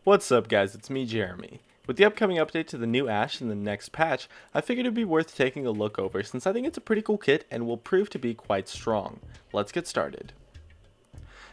What's up guys, it's me Jeremy. With the upcoming update to the new Ashe in the next patch, I figured it'd be worth taking a look over since I think it's a pretty cool kit and will prove to be quite strong. Let's get started.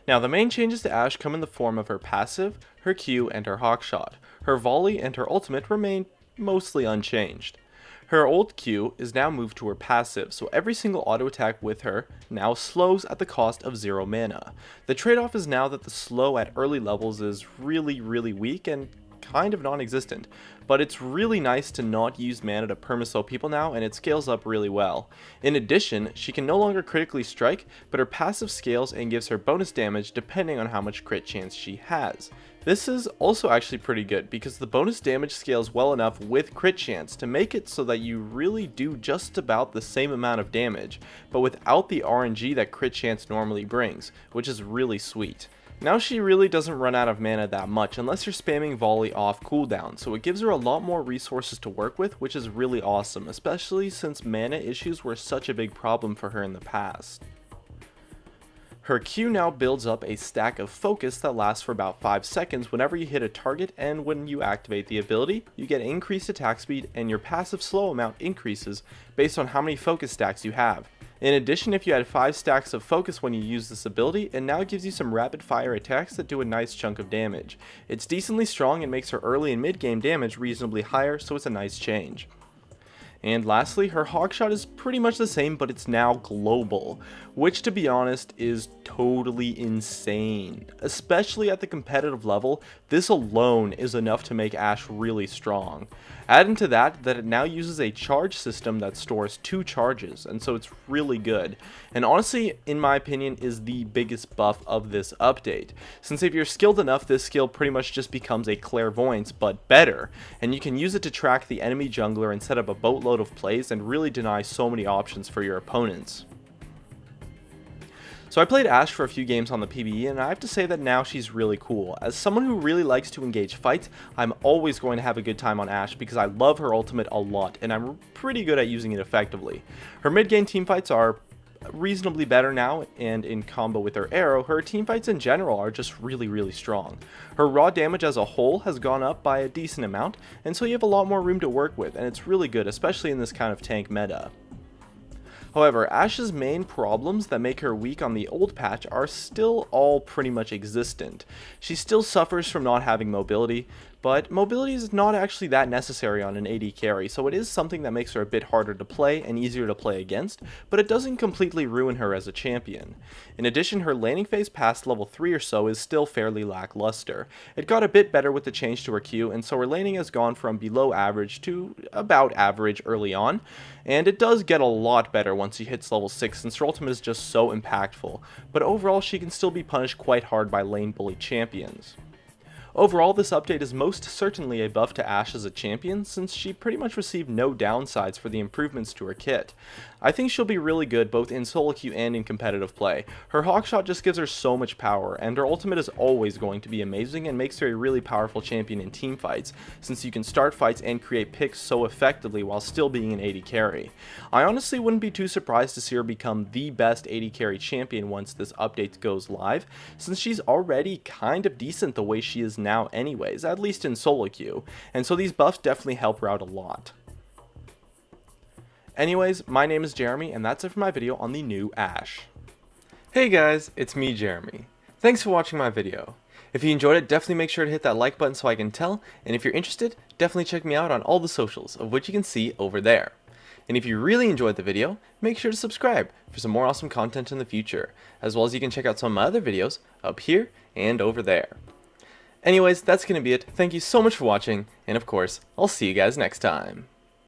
Now the main changes to Ashe come in the form of her passive, her Q, and her hawkshot. Her volley and her ultimate remain mostly unchanged. Her old Q is now moved to her passive, so every single auto attack with her now slows at the cost of 0 mana. The trade-off is now that the slow at early levels is really weak and kind of non-existent, but it's really nice to not use mana to perma-slow people now, and it scales up really well. In addition, she can no longer critically strike, but her passive scales and gives her bonus damage depending on how much crit chance she has. This is also actually pretty good because the bonus damage scales well enough with crit chance to make it so that you really do just about the same amount of damage, but without the RNG that crit chance normally brings, which is really sweet. Now she really doesn't run out of mana that much unless you're spamming volley off cooldown, so it gives her a lot more resources to work with, which is really awesome, especially since mana issues were such a big problem for her in the past. Her Q now builds up a stack of focus that lasts for about 5 seconds whenever you hit a target, and when you activate the ability, you get increased attack speed and your passive slow amount increases based on how many focus stacks you have. In addition, if you had 5 stacks of focus when you use this ability, it now gives you some rapid fire attacks that do a nice chunk of damage. It's decently strong and makes her early and mid game damage reasonably higher, so it's a nice change. And lastly, her hawkshot is pretty much the same, but it's now global, which to be honest is totally insane. Especially at the competitive level, this alone is enough to make Ashe really strong. Add into that it now uses a charge system that stores 2 charges, and so it's really good. And honestly, in my opinion, is the biggest buff of this update. Since if you're skilled enough, this skill pretty much just becomes a clairvoyance, but better. And you can use it to track the enemy jungler and set up a boatload of plays and really deny so many options for your opponents. So I played Ashe for a few games on the PvE, and I have to say that now she's really cool. As someone who really likes to engage fights, I'm always going to have a good time on Ashe because I love her ultimate a lot, and I'm pretty good at using it effectively. Her mid-game teamfights are reasonably better now, and in combo with her arrow, her teamfights in general are just really strong. Her raw damage as a whole has gone up by a decent amount, and so you have a lot more room to work with, and it's really good, especially in this kind of tank meta. However, Ashe's main problems that make her weak on the old patch are still all pretty much existent. She still suffers from not having mobility, but mobility is not actually that necessary on an AD carry, so it is something that makes her a bit harder to play and easier to play against, but it doesn't completely ruin her as a champion. In addition, her laning phase past level 3 or so is still fairly lackluster. It got a bit better with the change to her Q, and so her laning has gone from below average to about average early on, and it does get a lot better once she hits level 6 since her ultimate is just so impactful, but overall she can still be punished quite hard by lane bully champions. Overall, this update is most certainly a buff to Ashe as a champion, since she pretty much received no downsides for the improvements to her kit. I think she'll be really good both in solo queue and in competitive play. Her hawkshot just gives her so much power, and her ultimate is always going to be amazing and makes her a really powerful champion in team fights, since you can start fights and create picks so effectively while still being an AD carry. I honestly wouldn't be too surprised to see her become the best AD carry champion once this update goes live, since she's already kind of decent the way she is now anyways, at least in solo queue, and so these buffs definitely help her out a lot. Anyways, my name is Jeremy, and that's it for my video on the new Ashe. Hey guys, it's me Jeremy. Thanks for watching my video. If you enjoyed it, definitely make sure to hit that like button so I can tell, and if you're interested, definitely check me out on all the socials, of which you can see over there. And if you really enjoyed the video, make sure to subscribe for some more awesome content in the future, as well as you can check out some of my other videos up here and over there. Anyways, that's going to be it. Thank you so much for watching, and of course, I'll see you guys next time.